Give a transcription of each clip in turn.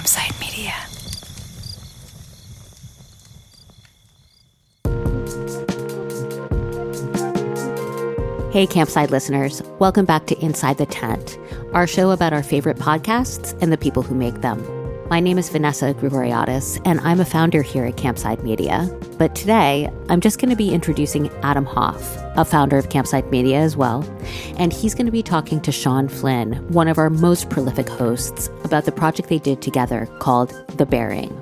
Campside Media. Hey, Campside listeners. Welcome back to Inside the Tent, our show about our favorite podcasts and the people who make them. My name is Vanessa Grigoriadis, and I'm a founder here at Campside Media. But today, I'm just going to be introducing Adam Hoff, a founder of Campside Media as well. And he's going to be talking to Sean Flynn, one of our most prolific hosts, about the project they did together called The Bering.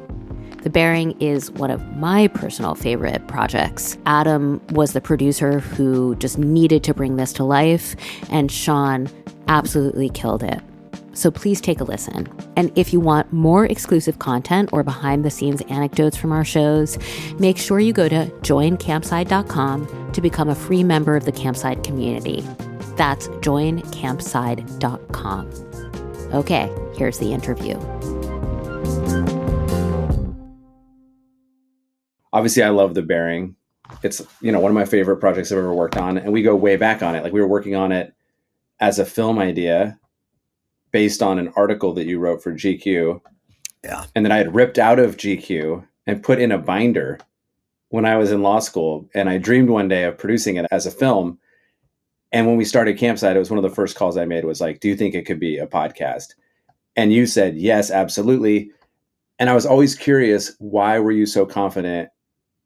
The Bering is one of my personal favorite projects. Adam was the producer who just needed to bring this to life, and Sean absolutely killed it. So please take a listen. And if you want more exclusive content or behind-the-scenes anecdotes from our shows, make sure you go to joincampside.com to become a free member of the Campside community. That's joincampside.com. Okay, here's the interview. Obviously, I love The Bering. It's, one of my favorite projects I've ever worked on. And we go way back on it. Like, we were working on it as a film idea based on an article that you wrote for GQ. Yeah. And then I had ripped out of GQ and put in a binder when I was in law school. And I dreamed one day of producing it as a film. And when we started Campside, it was one of the first calls I made was like, do you think it could be a podcast? And you said, yes, absolutely. And I was always curious, why were you so confident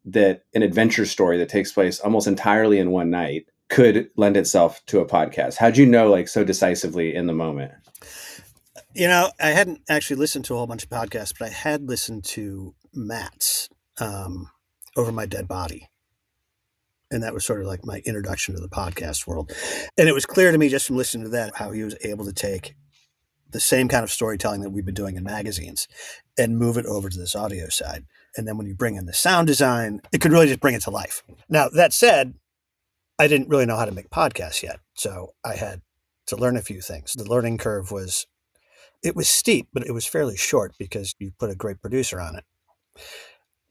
that an adventure story that takes place almost entirely in one night could lend itself to a podcast? How'd you know, like, so decisively in the moment? I hadn't actually listened to a whole bunch of podcasts, but I had listened to Matt's Over My Dead Body. And that was sort of like my introduction to the podcast world. And it was clear to me just from listening to that, how he was able to take the same kind of storytelling that we've been doing in magazines and move it over to this audio side. And then when you bring in the sound design, it could really just bring it to life. Now, that said, I didn't really know how to make podcasts yet. So I had to learn a few things. The learning curve was steep, but it was fairly short because you put a great producer on it.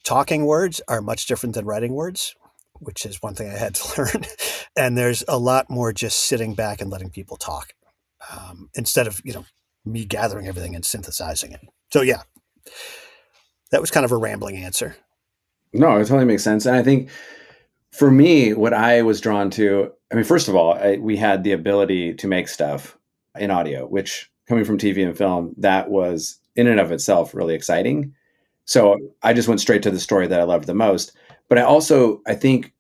Talking words are much different than writing words, which is one thing I had to learn. And there's a lot more just sitting back and letting people talk instead of, me gathering everything and synthesizing it. So yeah, that was kind of a rambling answer. No, it totally makes sense. And I think for me, what I was drawn to, first of all, we had the ability to make stuff in audio, which coming from TV and film, that was in and of itself really exciting. So I just went straight to the story that I loved the most. But I think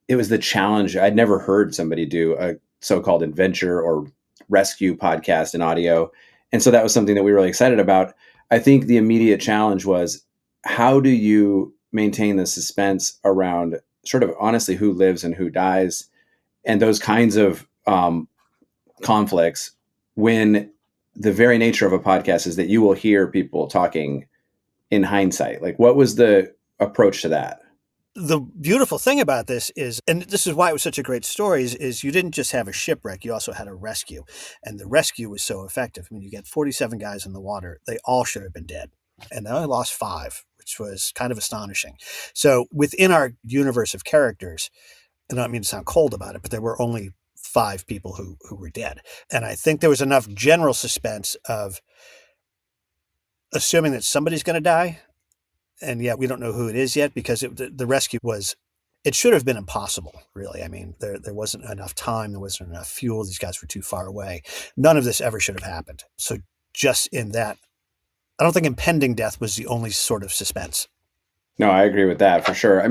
it was the challenge. I'd never heard somebody do a so-called adventure or rescue podcast in audio. And so that was something that we were really excited about. I think the immediate challenge was, how do you maintain the suspense around sort of honestly who lives and who dies and those kinds of conflicts when the very nature of a podcast is that you will hear people talking in hindsight? Like, what was the approach to that? The beautiful thing about this is, and this is why it was such a great story, is you didn't just have a shipwreck, you also had a rescue. And the rescue was so effective. You get 47 guys in the water. They all should have been dead. And they only lost 5, which was kind of astonishing. So within our universe of characters, and I don't mean to sound cold about it, but there were only 5 people who were dead. And I think there was enough general suspense of assuming that somebody's going to die. And yet we don't know who it is yet, because the rescue it should have been impossible, really. There wasn't enough time. There wasn't enough fuel. These guys were too far away. None of this ever should have happened. So just in that, I don't think impending death was the only sort of suspense. No, I agree with that for sure.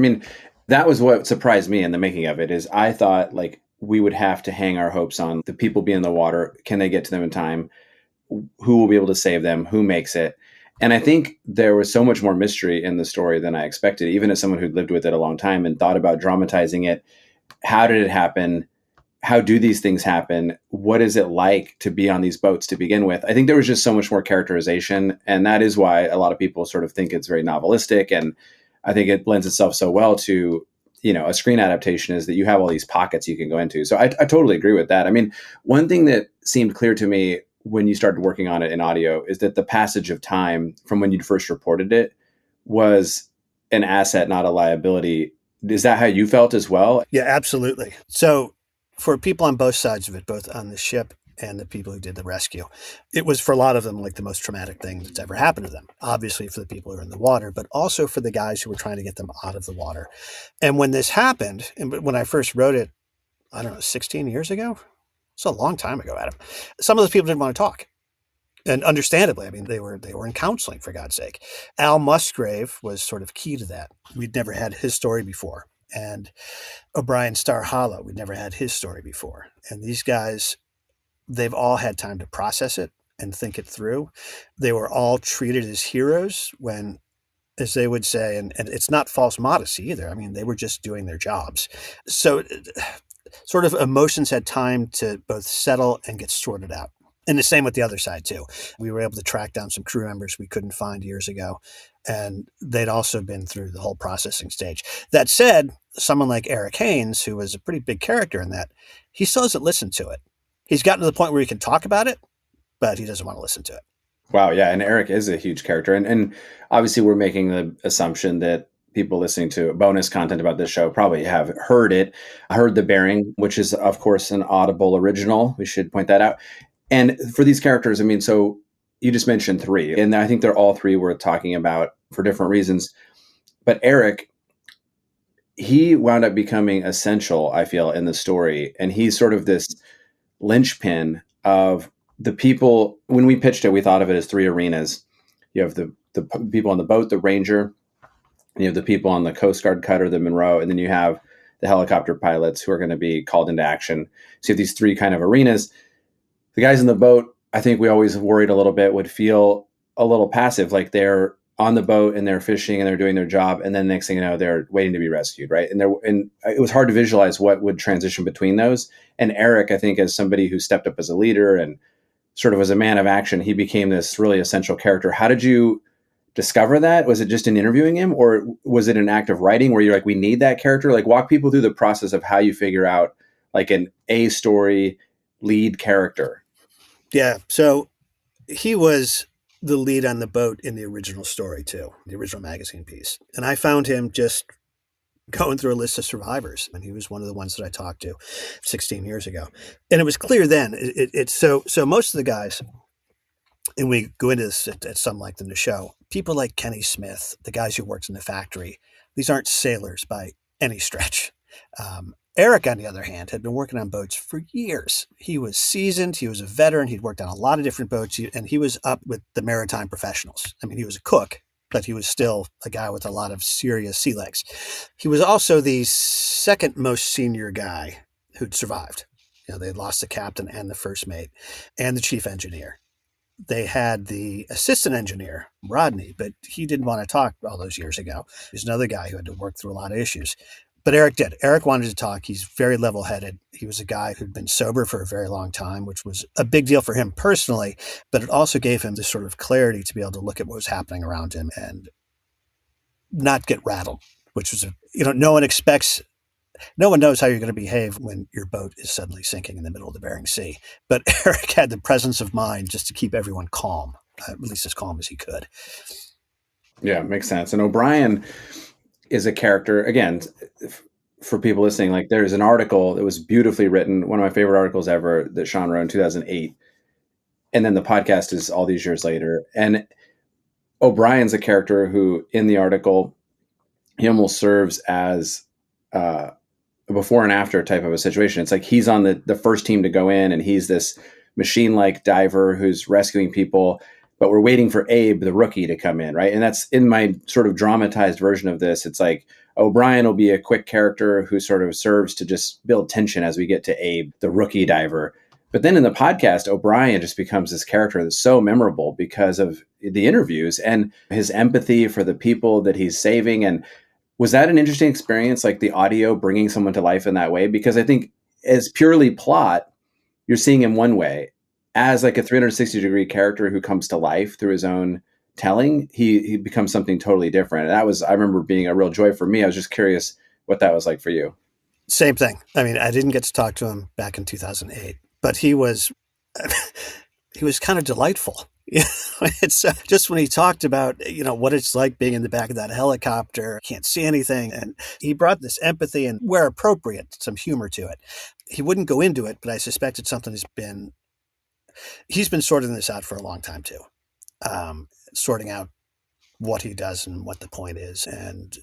That was what surprised me in the making of it, is I thought like we would have to hang our hopes on the people being in the water. Can they get to them in time? Who will be able to save them? Who makes it? And I think there was so much more mystery in the story than I expected, even as someone who'd lived with it a long time and thought about dramatizing it. How did it happen? How do these things happen? What is it like to be on these boats to begin with? I think there was just so much more characterization. And that is why a lot of people sort of think it's very novelistic. And I think it lends itself so well to, a screen adaptation, is that you have all these pockets you can go into. So I totally agree with that. One thing that seemed clear to me when you started working on it in audio is that the passage of time from when you first reported it was an asset, not a liability. Is that how you felt as well? Yeah, absolutely. So for people on both sides of it, both on the ship and the people who did the rescue. It was for a lot of them like the most traumatic thing that's ever happened to them. Obviously for the people who are in the water, but also for the guys who were trying to get them out of the water. And when this happened, and when I first wrote it, I don't know, 16 years ago? It's a long time ago, Adam. Some of those people didn't want to talk. And understandably, I mean, they were in counseling, for God's sake. Al Musgrave was sort of key to that. We'd never had his story before. And O'Brien Star Hollow, we'd never had his story before. And these guys, they've all had time to process it and think it through. They were all treated as heroes when, as they would say, and it's not false modesty either. I mean, they were just doing their jobs. So sort of emotions had time to both settle and get sorted out. And the same with the other side, too. We were able to track down some crew members we couldn't find years ago, and they'd also been through the whole processing stage. That said, someone like Eric Haynes, who was a pretty big character in that, he still doesn't listen to it. He's gotten to the point where he can talk about it, but he doesn't want to listen to it. Wow, yeah, and Eric is a huge character. And obviously we're making the assumption that people listening to bonus content about this show probably have heard it. I heard the Bering, which is, of course, an Audible original. We should point that out. And for these characters, I mean, so you just mentioned three, and I think they're all three worth talking about for different reasons. But Eric, he wound up becoming essential, I feel, in the story. And he's sort of this linchpin of the people. When we pitched it, we thought of it as three arenas. You have the people on the boat, the Ranger, and you have the people on the Coast Guard cutter, the Monroe, and then you have the helicopter pilots who are going to be called into action. So you have these three kind of arenas. The guys in the boat, I think we always worried a little bit, would feel a little passive, like they're on the boat and they're fishing and they're doing their job. And then next thing you know, they're waiting to be rescued, right? And it was hard to visualize what would transition between those. And Eric, I think, as somebody who stepped up as a leader and sort of as a man of action, he became this really essential character. How did you discover that? Was it just in interviewing him, or was it an act of writing where you're like, we need that character? Like, walk people through the process of how you figure out like an A story lead character. Yeah. So he was the lead on the boat in the original story too, the original magazine piece. And I found him just going through a list of survivors. And he was one of the ones that I talked to 16 years ago. And it was clear then, it's so most of the guys, and we go into this at some length in the show, people like Kenny Smith, the guys who worked in the factory, these aren't sailors by any stretch. Eric, on the other hand, had been working on boats for years. He was seasoned. He was a veteran. He'd worked on a lot of different boats, and he was up with the maritime professionals. I mean, he was a cook, but he was still a guy with a lot of serious sea legs. He was also the second most senior guy who'd survived. You know, they lost the captain and the first mate and the chief engineer. They had the assistant engineer, Rodney, but he didn't want to talk all those years ago. He's another guy who had to work through a lot of issues. But Eric did. Eric wanted to talk. He's very level-headed. He was a guy who'd been sober for a very long time, which was a big deal for him personally, but it also gave him this sort of clarity to be able to look at what was happening around him and not get rattled, which was, no one knows how you're going to behave when your boat is suddenly sinking in the middle of the Bering Sea. But Eric had the presence of mind just to keep everyone calm, at least as calm as he could. Yeah, makes sense. And O'Brien is a character, again, for people listening, like there's an article that was beautifully written, one of my favorite articles ever that Sean wrote in 2008. And then the podcast is all these years later. And O'Brien's a character who in the article, he almost serves as a before and after type of a situation. It's like he's on the first team to go in and he's this machine-like diver who's rescuing people, but we're waiting for Abe, the rookie, to come in, right? And that's in my sort of dramatized version of this. It's like O'Brien will be a quick character who sort of serves to just build tension as we get to Abe, the rookie diver. But then in the podcast, O'Brien just becomes this character that's so memorable because of the interviews and his empathy for the people that he's saving. And was that an interesting experience, like the audio bringing someone to life in that way? Because I think as purely plot, you're seeing him one way. As like a 360-degree character who comes to life through his own telling, he becomes something totally different. And I remember being a real joy for me. I was just curious what that was like for you. Same thing. I mean, I didn't get to talk to him back in 2008, but he was kind of delightful. It's just when he talked about, what it's like being in the back of that helicopter, can't see anything. And he brought this empathy and, where appropriate, some humor to it. He wouldn't go into it, but I suspect it's something that's been He's been sorting this out for a long time too, sorting out what he does and what the point is, and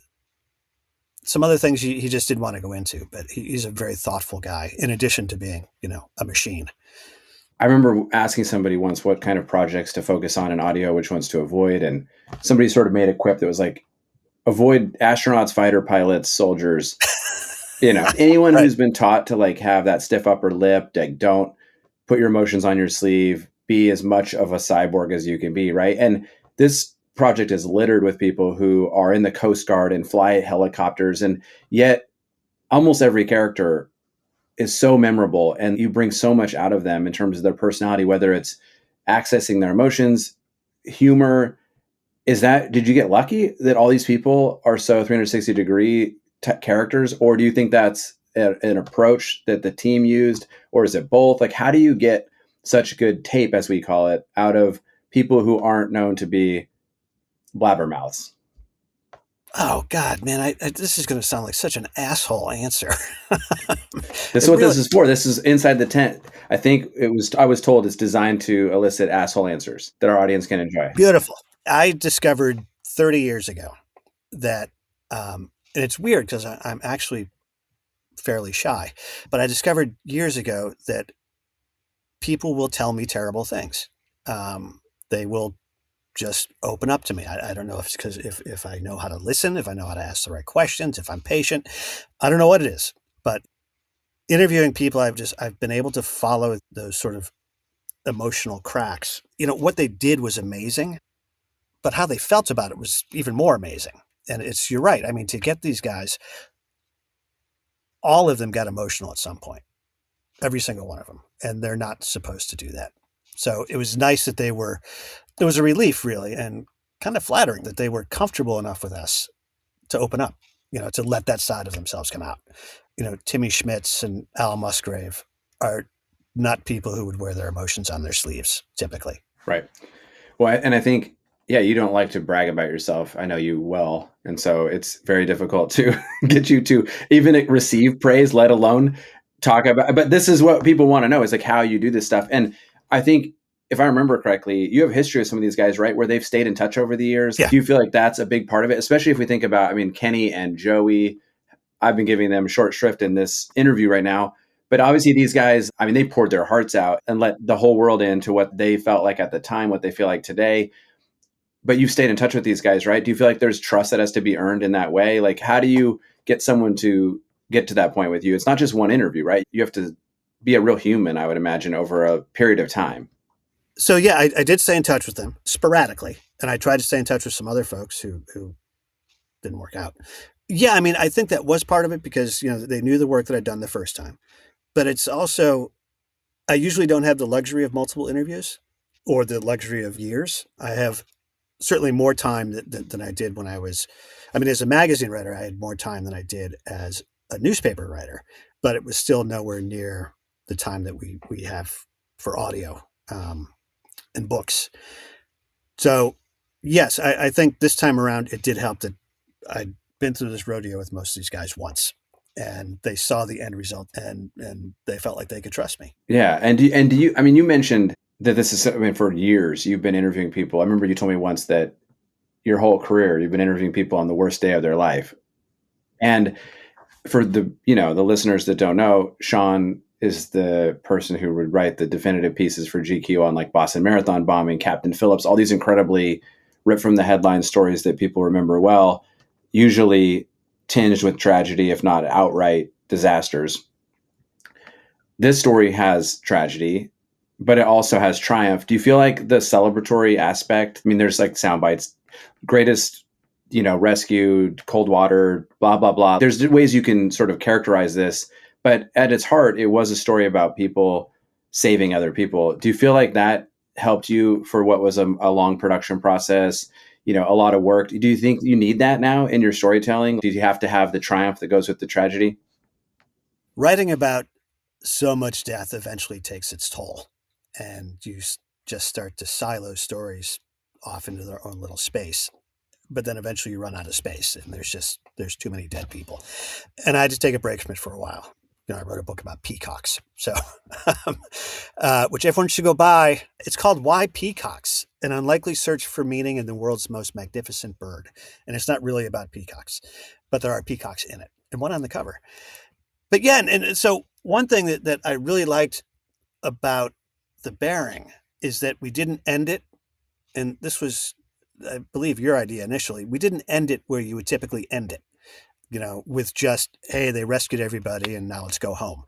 some other things he just didn't want to go into. But he's a very thoughtful guy, in addition to being, a machine. I remember asking somebody once what kind of projects to focus on in audio, which ones to avoid, and somebody sort of made a quip that was like, avoid astronauts, fighter pilots, soldiers. Anyone Right. who's been taught to like have that stiff upper lip, like don't put your emotions on your sleeve, be as much of a cyborg as you can be, right? And this project is littered with people who are in the Coast Guard and fly helicopters, and yet almost every character is so memorable, and you bring so much out of them in terms of their personality, whether it's accessing their emotions, humor. Did you get lucky that all these people are so 360-degree characters, or do you think that's an approach that the team used, or is it both? Like, how do you get such good tape, as we call it, out of people who aren't known to be blabbermouths? Oh God, man! This is going to sound like such an asshole answer. This is what this is for. This is Inside the Tent. I think I was told it's designed to elicit asshole answers that our audience can enjoy. Beautiful. I discovered 30 years ago that, and it's weird because I'm actually fairly shy, but I discovered years ago that people will tell me terrible things. They will just open up to me. I don't know if it's because if I know how to listen, if I know how to ask the right questions, if I'm patient, I don't know what it is, but interviewing people, I've been able to follow those sort of emotional cracks. What they did was amazing, but how they felt about it was even more amazing. And you're right. I mean, to get these guys, all of them got emotional at some point, every single one of them. And they're not supposed to do that. So it was nice that it was a relief really, and kind of flattering that they were comfortable enough with us to open up, to let that side of themselves come out. Timmy Schmitz and Al Musgrave are not people who would wear their emotions on their sleeves typically. Right. Well, and I think, you don't like to brag about yourself. I know you well. And so it's very difficult to get you to even receive praise, let alone talk about, but this is what people want to know, is like how you do this stuff. And I think, if I remember correctly, you have a history of some of these guys, right? Where they've stayed in touch over the years. Yeah. Do you feel like that's a big part of it? Especially if we think about, Kenny and Joey, I've been giving them short shrift in this interview right now, but obviously these guys, they poured their hearts out and let the whole world into what they felt like at the time, what they feel like today. But you've stayed in touch with these guys, right? Do you feel like there's trust that has to be earned in that way? Like, how do you get someone to get to that point with you? It's not just one interview, right? You have to be a real human, I would imagine, over a period of time. So yeah, I did stay in touch with them sporadically, and I tried to stay in touch with some other folks who didn't work out. Yeah, I think that was part of it because they knew the work that I'd done the first time, but it's also, I usually don't have the luxury of multiple interviews or the luxury of years. I have certainly more time than I did when I was, as a magazine writer, I had more time than I did as a newspaper writer, but it was still nowhere near the time that we have for audio. And books. So yes, I think this time around it did help that I'd been through this rodeo with most of these guys once, and they saw the end result, and they felt like they could trust me. Yeah. And do you, you mentioned that this is, for years you've been interviewing people. I remember you told me once that your whole career, you've been interviewing people on the worst day of their life. And for the listeners that don't know, Sean is the person who would write the definitive pieces for GQ on like Boston Marathon bombing, Captain Phillips, all these incredibly ripped from the headline stories that people remember well, usually tinged with tragedy, if not outright disasters. This story has tragedy, but it also has triumph. Do you feel like the celebratory aspect, there's like sound bites, greatest, rescued, cold water, blah, blah, blah. There's ways you can sort of characterize this, but at its heart, it was a story about people saving other people. Do you feel like that helped you for what was a long production process, a lot of work? Do you think you need that now in your storytelling? Do you have to have the triumph that goes with the tragedy? Writing about so much death eventually takes its toll, and you just start to silo stories off into their own little space. But then eventually you run out of space, and there's too many dead people. And I had to take a break from it for a while. I wrote a book about peacocks. So, which everyone should go buy. It's called Why Peacocks? An Unlikely Search for Meaning in the World's Most Magnificent Bird. And it's not really about peacocks, but there are peacocks in it and one on the cover. But yeah, and so one thing that I really liked about the Bering is that we didn't end it. And this was, I believe, your idea initially. We didn't end it where you would typically end it, with just, hey, they rescued everybody and now let's go home.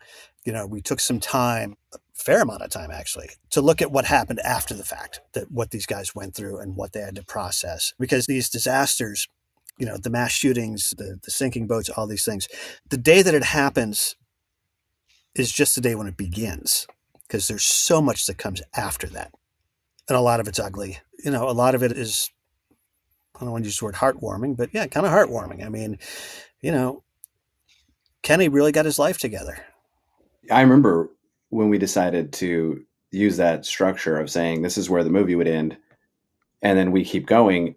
We took some time, a fair amount of time actually, to look at what happened after the fact, that what these guys went through and what they had to process. Because these disasters, the mass shootings, the sinking boats, all these things, the day that it happens is just the day when it begins, because there's so much that comes after that. And a lot of it's ugly. A lot of it is, I don't want to use the word heartwarming, but yeah, kind of heartwarming. I mean, Kenny really got his life together. I remember when we decided to use that structure of saying this is where the movie would end, and then we keep going.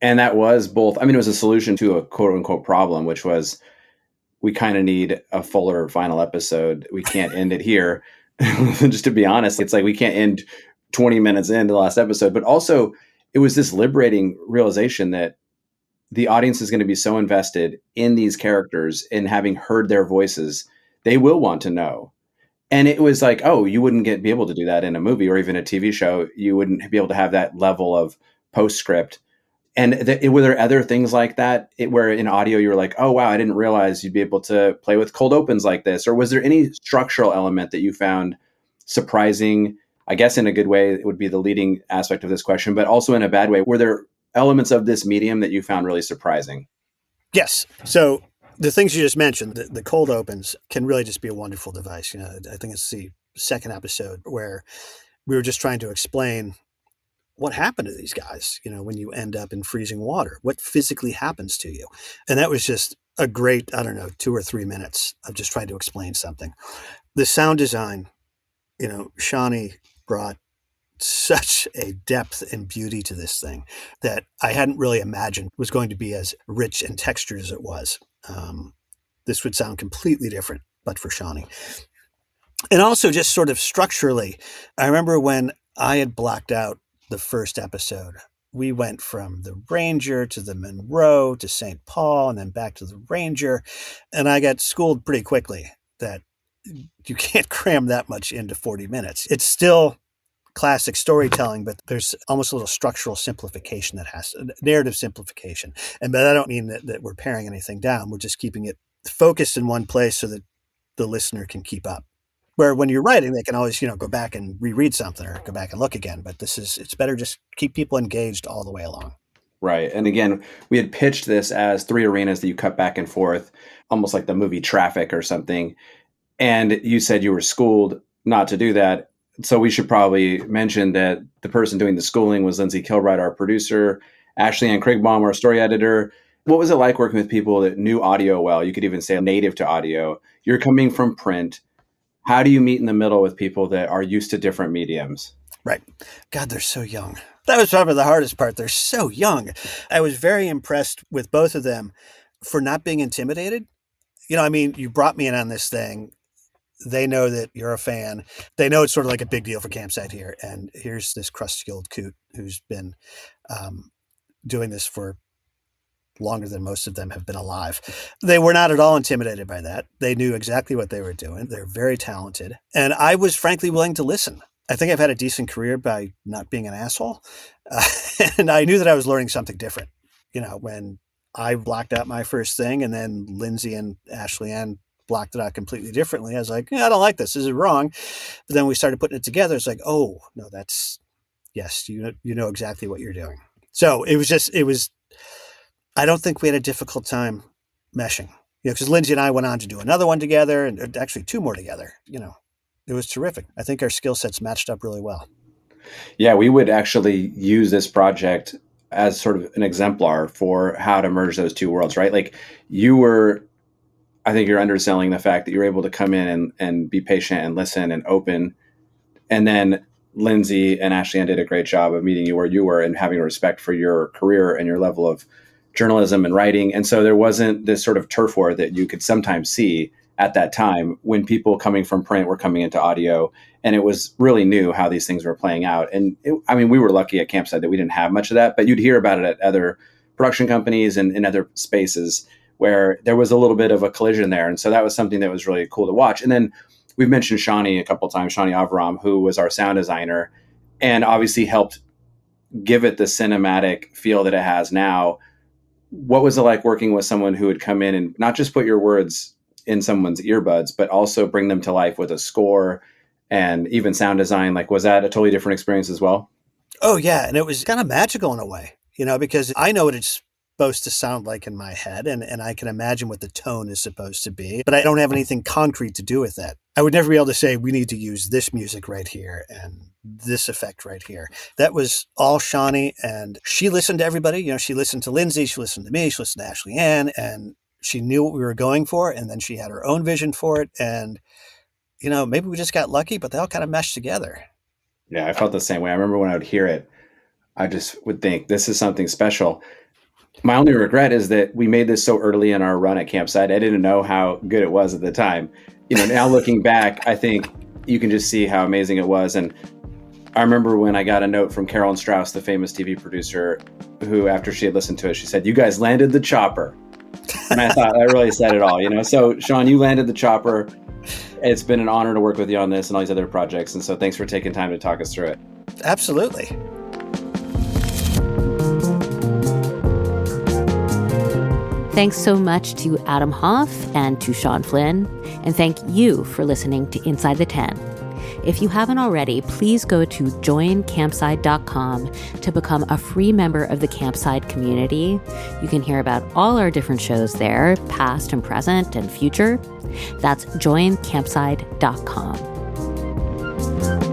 And that was both, it was a solution to a quote unquote problem, which was we kind of need a fuller final episode. We can't end it here. Just to be honest, it's like we can't end 20 minutes into the last episode. But also, it was this liberating realization that the audience is going to be so invested in these characters and having heard their voices, they will want to know. And it was like, oh, you wouldn't be able to do that in a movie or even a TV show. You wouldn't be able to have that level of postscript. And were there other things like that where in audio you were like, oh, wow, I didn't realize you'd be able to play with cold opens like this? Or was there any structural element that you found surprising? I guess in a good way, it would be the leading aspect of this question, but also in a bad way. Were there elements of this medium that you found really surprising? Yes. So the things you just mentioned, the cold opens can really just be a wonderful device. I think it's the second episode where we were just trying to explain what happened to these guys, when you end up in freezing water, what physically happens to you. And that was just a great, 2 or 3 minutes of just trying to explain something. The sound design, Shawnee brought such a depth and beauty to this thing that I hadn't really imagined was going to be as rich and textured as it was. This would sound completely different, but for Shawnee. And also just sort of structurally, I remember when I had blacked out the first episode, we went from the Ranger to the Monroe to St. Paul and then back to the Ranger. And I got schooled pretty quickly that you can't cram that much into 40 minutes. It's still classic storytelling, but there's almost a little structural simplification narrative simplification. And but I don't mean that we're paring anything down. We're just keeping it focused in one place so that the listener can keep up. Where when you're writing, they can always, go back and reread something or go back and look again. But it's better just keep people engaged all the way along. Right. And again, we had pitched this as 3 arenas that you cut back and forth, almost like the movie Traffic or something. And you said you were schooled not to do that. So we should probably mention that the person doing the schooling was Lindsay Kilbride, our producer, Ashley Ann Krigbaum, our story editor. What was it like working with people that knew audio well? You could even say native to audio. You're coming from print. How do you meet in the middle with people that are used to different mediums? Right. God, they're so young. That was probably the hardest part. They're so young. I was very impressed with both of them for not being intimidated. You brought me in on this thing. They know that you're a fan. They know it's sort of like a big deal for Campside here. And here's this crusty old coot who's been doing this for longer than most of them have been alive. They were not at all intimidated by that. They knew exactly what they were doing. They're very talented. And I was frankly willing to listen. I think I've had a decent career by not being an asshole. And I knew that I was learning something different. When I blocked out my first thing and then Lindsay and Ashley Ann blocked it out completely differently. I was like, I don't like this. This is wrong. But then we started putting it together. It's like, oh, no, yes, you know exactly what you're doing. So it was, I don't think we had a difficult time meshing, because Lindsay and I went on to do another one together and actually 2 more together. It was terrific. I think our skill sets matched up really well. Yeah, we would actually use this project as sort of an exemplar for how to merge those 2 worlds, right? Like I think you're underselling the fact that you're able to come in and be patient and listen and open. And then Lindsay and Ashley Ann did a great job of meeting you where you were and having respect for your career and your level of journalism and writing. And so there wasn't this sort of turf war that you could sometimes see at that time when people coming from print were coming into audio. And it was really new how these things were playing out. And we were lucky at Campside that we didn't have much of that, but you'd hear about it at other production companies and in other spaces where there was a little bit of a collision there. And so that was something that was really cool to watch. And then we've mentioned Shawnee a couple of times, Shawnee Avram, who was our sound designer and obviously helped give it the cinematic feel that it has now. What was it like working with someone who would come in and not just put your words in someone's earbuds, but also bring them to life with a score and even sound design? Like, was that a totally different experience as well? Oh, yeah. And it was kind of magical in a way, because I know what it's supposed to sound like in my head, and I can imagine what the tone is supposed to be, but I don't have anything concrete to do with that. I would never be able to say, we need to use this music right here and this effect right here. That was all Shawnee, and she listened to everybody. She listened to Lindsay, she listened to me, she listened to Ashley Ann, and she knew what we were going for, and then she had her own vision for it, and maybe we just got lucky, but they all kind of meshed together. Yeah, I felt the same way. I remember when I would hear it, I just would think, this is something special. My only regret is that we made this so early in our run at Campside. I didn't know how good it was at the time. Now looking back, I think you can just see how amazing it was. And I remember when I got a note from Carolyn Strauss, the famous TV producer, who after she had listened to it, she said, "You guys landed the chopper." And I thought that really said it all, So Sean, you landed the chopper. It's been an honor to work with you on this and all these other projects. And so thanks for taking time to talk us through it. Absolutely. Thanks so much to Adam Hoff and to Sean Flynn. And thank you for listening to Inside the Tent. If you haven't already, please go to joincampside.com to become a free member of the Campside community. You can hear about all our different shows there, past and present and future. That's joincampside.com.